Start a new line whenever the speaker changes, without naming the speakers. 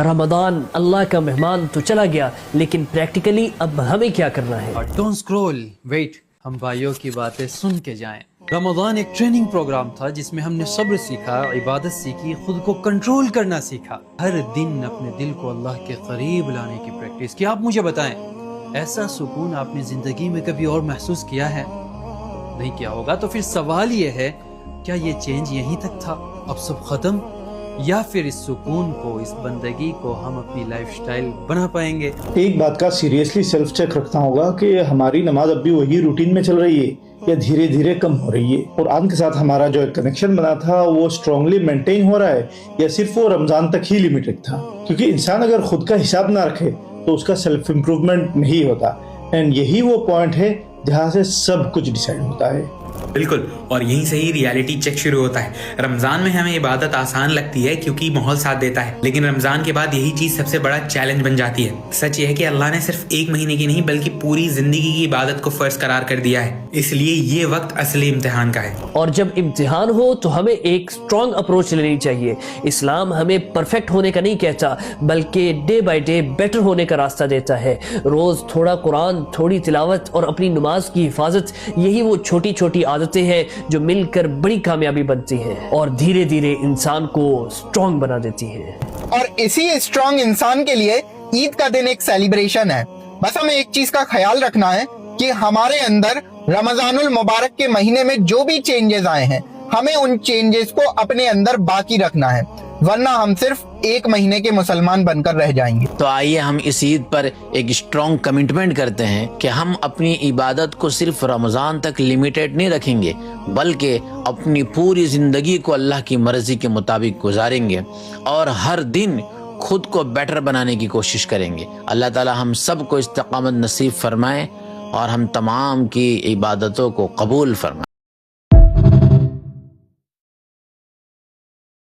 रमदान अल्लाह का मेहमान तो चला गया, लेकिन प्रैक्टिकली अब हमें क्या करना है?
डोंट स्क्रॉल, वेट, हम भाइयों की बातें सुन के जाएं। रमजान एक ट्रेनिंग प्रोग्राम था जिसमें हमने सब्र सीखा, इबादत सीखी, खुद को कंट्रोल करना सीखा, हर दिन अपने दिल को अल्लाह के करीब लाने की प्रैक्टिस की। आप मुझे बताएं, ऐसा सुकून आपने जिंदगी में कभी और महसूस किया है? नहीं किया होगा। तो फिर सवाल ये है, क्या ये चेंज यहीं तक था, अब सब खत्म, या फिर इस सुकून को, इस बंदगी को हम अपनी लाइफस्टाइल बना पाएंगे?
एक बात का सीरियसली सेल्फ चेक रखना होगा कि हमारी नमाज अब भी वही रूटीन में चल रही है या धीरे धीरे कम हो रही है। कुरान के साथ हमारा जो एक कनेक्शन बना था वो स्ट्रांगली मेंटेन हो रहा है या सिर्फ वो रमजान तक ही लिमिटेड था? क्योंकि इंसान अगर खुद का हिसाब ना रखे तो उसका सेल्फ इम्प्रूवमेंट नहीं होता। एंड यही वो पॉइंट है जहाँ से सब कुछ डिसाइड होता है।
बिल्कुल, और यहीं से ही रियलिटी चेक शुरू होता है। रमजान में हमें इबादत आसान लगती है क्योंकि माहौल साथ देता है, लेकिन रमजान के बाद यही चीज सबसे बड़ा चैलेंज बन जाती है। सच ये है कि अल्लाह ने सिर्फ एक महीने की नहीं बल्कि पूरी जिंदगी की इबादत को फर्ज करार कर दिया है, इसलिए ये वक्त असली इम्तिहान का है।
और जब इम्तिहान हो तो हमें एक स्ट्रॉन्ग अप्रोच लेनी चाहिए। इस्लाम हमें परफेक्ट होने का नहीं कहता, बल्कि डे बाय डे बेटर होने का रास्ता देता है। रोज थोड़ा कुरान, थोड़ी तिलावत और अपनी नमाज की हिफाजत, यही वो छोटी छोटी आदतें हैं जो मिलकर बड़ी कामयाबी बनती हैं और धीरे धीरे इंसान को स्ट्रॉन्ग बना देती हैं।
और इसी स्ट्रॉन्ग इंसान के लिए ईद का दिन एक सेलिब्रेशन है। बस हमें एक चीज का ख्याल रखना है कि हमारे अंदर रमजानुल मुबारक के महीने में जो भी चेंजेस आए हैं, हमें उन चेंजेस को अपने अंदर बाकी रखना है, वरना हम सिर्फ एक महीने के मुसलमान बनकर रह जाएंगे।
तो आइए हम इस ईद पर एक स्ट्रॉन्ग कमिटमेंट करते हैं कि हम अपनी इबादत को सिर्फ रमजान तक लिमिटेड नहीं रखेंगे, बल्कि अपनी पूरी जिंदगी को अल्लाह की मर्जी के मुताबिक गुजारेंगे और हर दिन खुद को बेटर बनाने की कोशिश करेंगे। अल्लाह ताला हम सब को इस्तिकामत नसीब फरमाए और हम तमाम की इबादतों को कबूल फरमाए।